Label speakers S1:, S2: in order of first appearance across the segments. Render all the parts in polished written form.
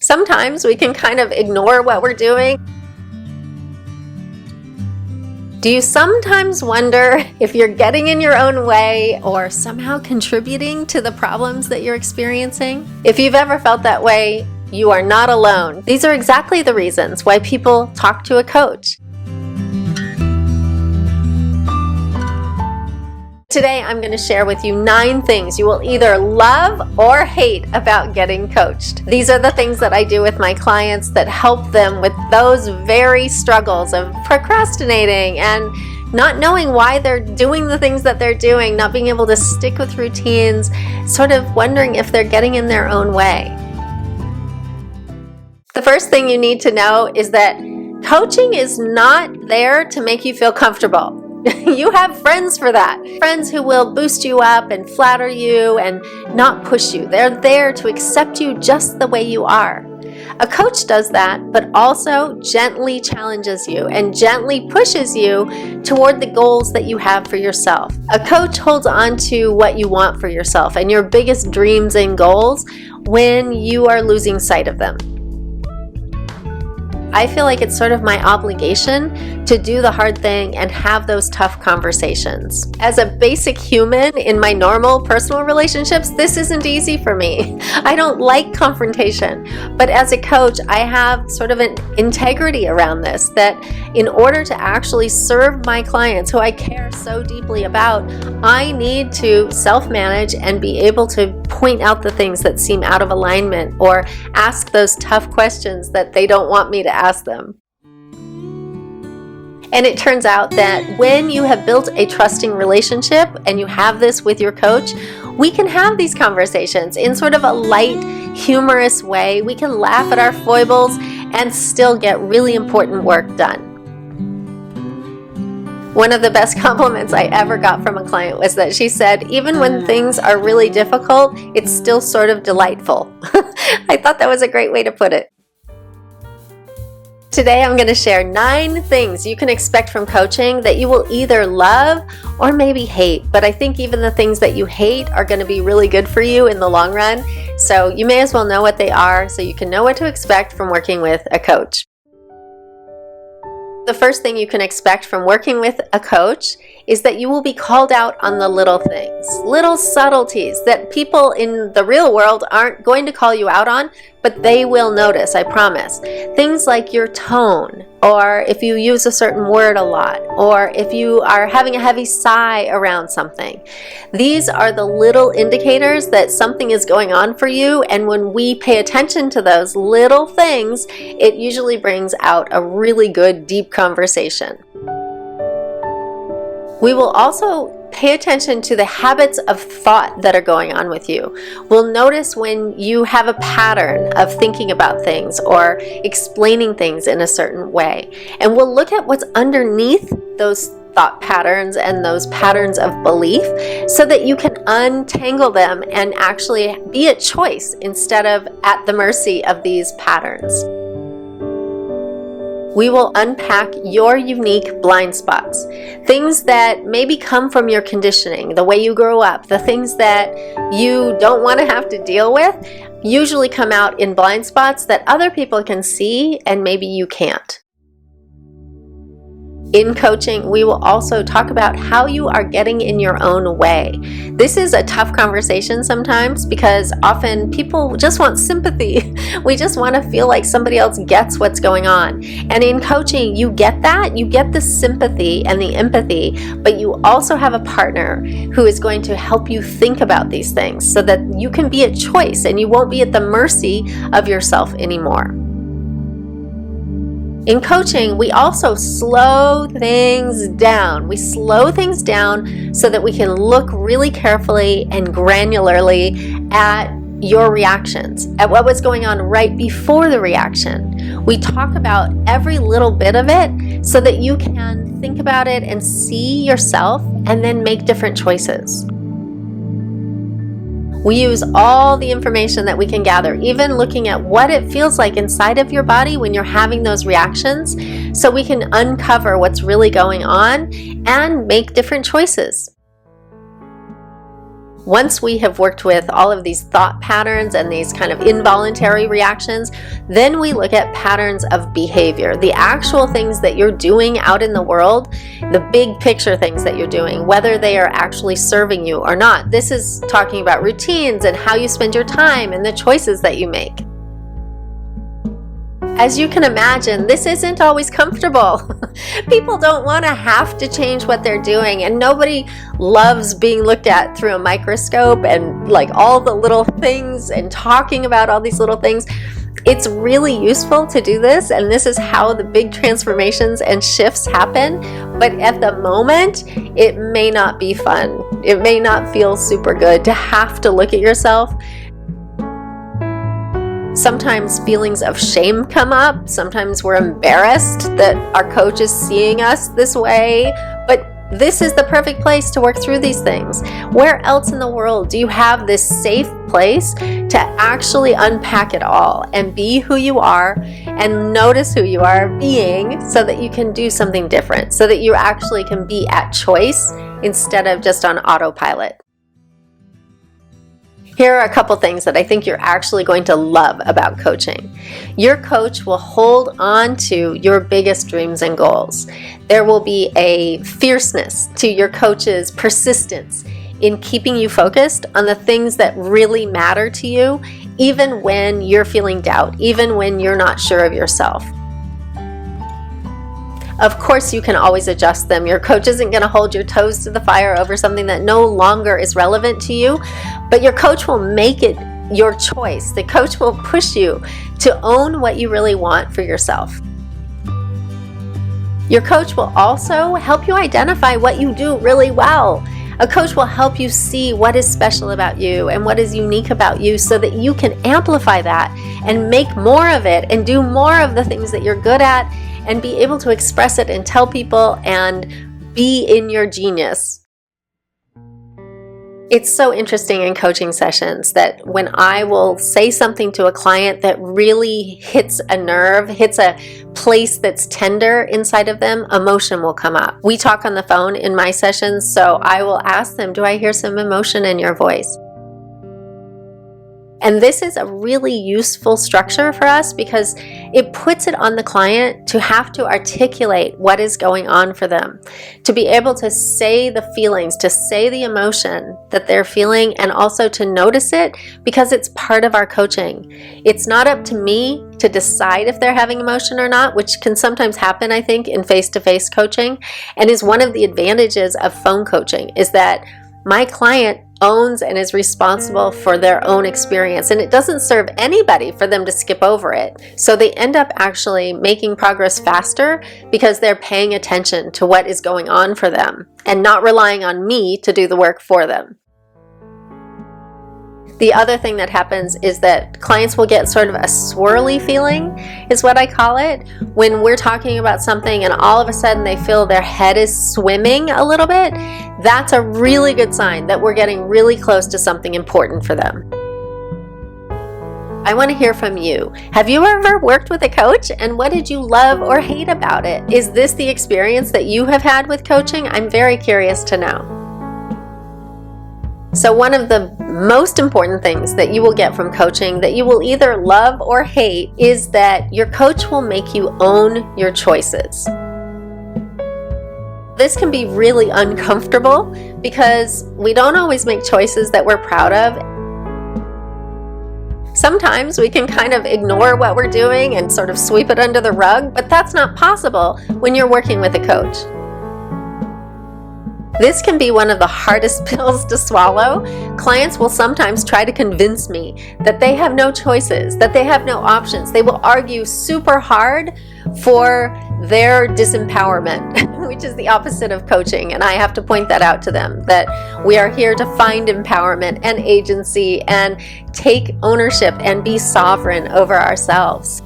S1: Sometimes we can kind of ignore what we're doing. Do you sometimes wonder if you're getting in your own way or somehow contributing to the problems that you're experiencing? If you've ever felt that way, you are not alone. These are exactly the reasons why people talk to a coach. Today, I'm going to share with you 9 things you will either love or hate about getting coached. These are the things that I do with my clients that help them with those very struggles of procrastinating and not knowing why they're doing the things that they're doing, not being able to stick with routines, sort of wondering if they're getting in their own way. The first thing you need to know is that coaching is not there to make you feel comfortable. You have friends for that. Friends who will boost you up and flatter you and not push you. They're there to accept you just the way you are. A coach does that, but also gently challenges you and gently pushes you toward the goals that you have for yourself. A coach holds on to what you want for yourself and your biggest dreams and goals when you are losing sight of them. I feel like it's sort of my obligation to do the hard thing and have those tough conversations. As a basic human in my normal personal relationships, this isn't easy for me. I don't like confrontation, but as a coach, I have sort of an integrity around this that in order to actually serve my clients who I care so deeply about, I need to self-manage and be able to point out the things that seem out of alignment or ask those tough questions that they don't want me to ask them. And it turns out that when you have built a trusting relationship and you have this with your coach, we can have these conversations in sort of a light, humorous way. We can laugh at our foibles and still get really important work done. One of the best compliments I ever got from a client was that she said, even when things are really difficult, it's still sort of delightful. I thought that was a great way to put it. Today I'm going to share 9 things you can expect from coaching that you will either love or maybe hate. But I think even the things that you hate are going to be really good for you in the long run. So you may as well know what they are so you can know what to expect from working with a coach. The first thing you can expect from working with a coach is that you will be called out on the little things, little subtleties that people in the real world aren't going to call you out on, but they will notice, I promise. Things like your tone, or if you use a certain word a lot, or if you are having a heavy sigh around something. These are the little indicators that something is going on for you, and when we pay attention to those little things, it usually brings out a really good, deep conversation. We will also pay attention to the habits of thought that are going on with you. We'll notice when you have a pattern of thinking about things or explaining things in a certain way. And we'll look at what's underneath those thought patterns and those patterns of belief so that you can untangle them and actually be at choice instead of at the mercy of these patterns. We will unpack your unique blind spots, things that maybe come from your conditioning, the way you grow up, the things that you don't want to have to deal with, usually come out in blind spots that other people can see and maybe you can't. In coaching, we will also talk about how you are getting in your own way. This is a tough conversation sometimes because often people just want sympathy. We just want to feel like somebody else gets what's going on. And in coaching, you get that. You get the sympathy and the empathy, but you also have a partner who is going to help you think about these things so that you can be at choice and you won't be at the mercy of yourself anymore. In coaching, we also slow things down. We slow things down so that we can look really carefully and granularly at your reactions, at what was going on right before the reaction. We talk about every little bit of it so that you can think about it and see yourself and then make different choices. We use all the information that we can gather, even looking at what it feels like inside of your body when you're having those reactions, so we can uncover what's really going on and make different choices. Once we have worked with all of these thought patterns and these kind of involuntary reactions, then we look at patterns of behavior, the actual things that you're doing out in the world, the big picture things that you're doing, whether they are actually serving you or not. This is talking about routines and how you spend your time and the choices that you make. As you can imagine, this isn't always comfortable. People don't want to have to change what they're doing, and nobody loves being looked at through a microscope and like all the little things and talking about all these little things. It's really useful to do this, and this is how the big transformations and shifts happen. But at the moment, it may not be fun. It may not feel super good to have to look at yourself. Sometimes feelings of shame come up. Sometimes we're embarrassed that our coach is seeing us this way. But this is the perfect place to work through these things. Where else in the world do you have this safe place to actually unpack it all and be who you are and notice who you are being, so that you can do something different, so that you actually can be at choice instead of just on autopilot? Here are a couple things that I think you're actually going to love about coaching. Your coach will hold on to your biggest dreams and goals. There will be a fierceness to your coach's persistence in keeping you focused on the things that really matter to you, even when you're feeling doubt, even when you're not sure of yourself. Of course, you can always adjust them. Your coach isn't going to hold your toes to the fire over something that no longer is relevant to you, but your coach will make it your choice. The coach will push you to own what you really want for yourself. Your coach will also help you identify what you do really well. A coach will help you see what is special about you and what is unique about you, so that you can amplify that and make more of it and do more of the things that you're good at and be able to express it and tell people and be in your genius. It's so interesting in coaching sessions that when I will say something to a client that really hits a nerve, hits a place that's tender inside of them, emotion will come up. We talk on the phone in my sessions, so I will ask them, do I hear some emotion in your voice? And this is a really useful structure for us because it puts it on the client to have to articulate what is going on for them, to be able to say the feelings, to say the emotion that they're feeling, and also to notice it, because it's part of our coaching. It's not up to me to decide if they're having emotion or not, which can sometimes happen, I think, in face-to-face coaching, and is one of the advantages of phone coaching, is that my client owns and is responsible for their own experience, and it doesn't serve anybody for them to skip over it. So they end up actually making progress faster because they're paying attention to what is going on for them and not relying on me to do the work for them. The other thing that happens is that clients will get sort of a swirly feeling, is what I call it, when we're talking about something and all of a sudden they feel their head is swimming a little bit. That's a really good sign that we're getting really close to something important for them. I want to hear from you. Have you ever worked with a coach, and what did you love or hate about it? Is this the experience that you have had with coaching? I'm very curious to know. So one of the most important things that you will get from coaching, that you will either love or hate, is that your coach will make you own your choices. This can be really uncomfortable because we don't always make choices that we're proud of. Sometimes we can kind of ignore what we're doing and sort of sweep it under the rug, but that's not possible when you're working with a coach. This can be one of the hardest pills to swallow. Clients will sometimes try to convince me that they have no choices, that they have no options. They will argue super hard for their disempowerment, which is the opposite of coaching. And I have to point that out to them, that we are here to find empowerment and agency and take ownership and be sovereign over ourselves.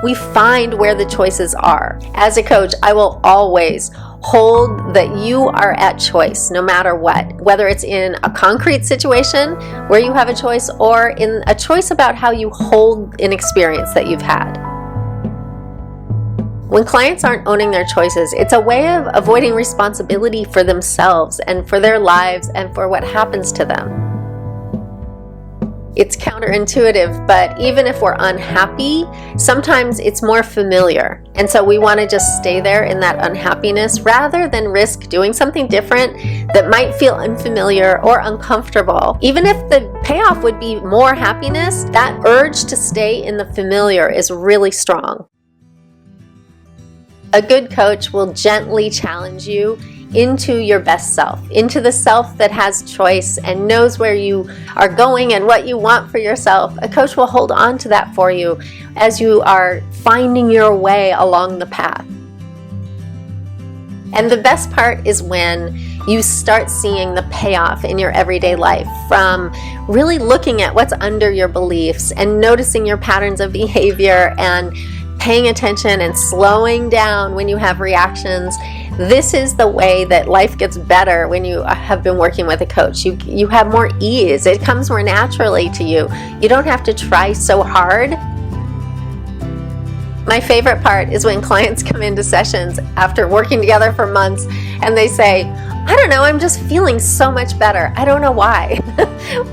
S1: We find where the choices are. As a coach, I will always hold that you are at choice no matter what, whether it's in a concrete situation where you have a choice or in a choice about how you hold an experience that you've had. When clients aren't owning their choices, it's a way of avoiding responsibility for themselves and for their lives and for what happens to them. It's counterintuitive, but even if we're unhappy, sometimes it's more familiar. And so we want to just stay there in that unhappiness rather than risk doing something different that might feel unfamiliar or uncomfortable. Even if the payoff would be more happiness, that urge to stay in the familiar is really strong. A good coach will gently challenge you into your best self, into the self that has choice and knows where you are going and what you want for yourself. A coach will hold on to that for you as you are finding your way along the path. And the best part is when you start seeing the payoff in your everyday life from really looking at what's under your beliefs and noticing your patterns of behavior and paying attention and slowing down when you have reactions. This is the way that life gets better when you have been working with a coach. You have more ease. It comes more naturally to you. You don't have to try so hard. My favorite part is when clients come into sessions after working together for months and they say, I don't know, I'm just feeling so much better. I don't know why.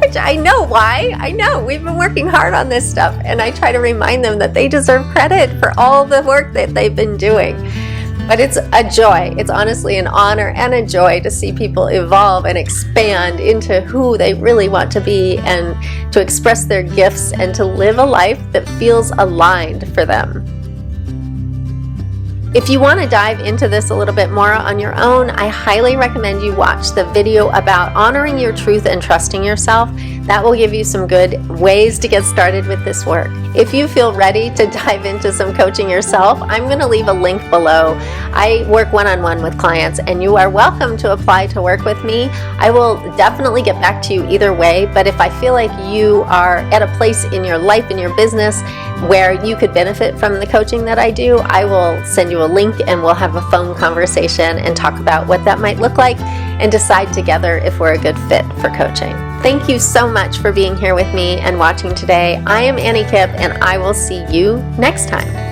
S1: Which I know why. I know we've been working hard on this stuff, and I try to remind them that they deserve credit for all the work that they've been doing. But it's a joy. It's honestly an honor and a joy to see people evolve and expand into who they really want to be and to express their gifts and to live a life that feels aligned for them. If you want to dive into this a little bit more on your own, I highly recommend you watch the video about honoring your truth and trusting yourself. That will give you some good ways to get started with this work. If you feel ready to dive into some coaching yourself, I'm going to leave a link below. I work one-on-one with clients, and you are welcome to apply to work with me. I will definitely get back to you either way, but if I feel like you are at a place in your life, in your business, where you could benefit from the coaching that I do, I will send you a link and we'll have a phone conversation and talk about what that might look like and decide together if we're a good fit for coaching. Thank you so much for being here with me and watching today. I am Annie Kipp, and I will see you next time.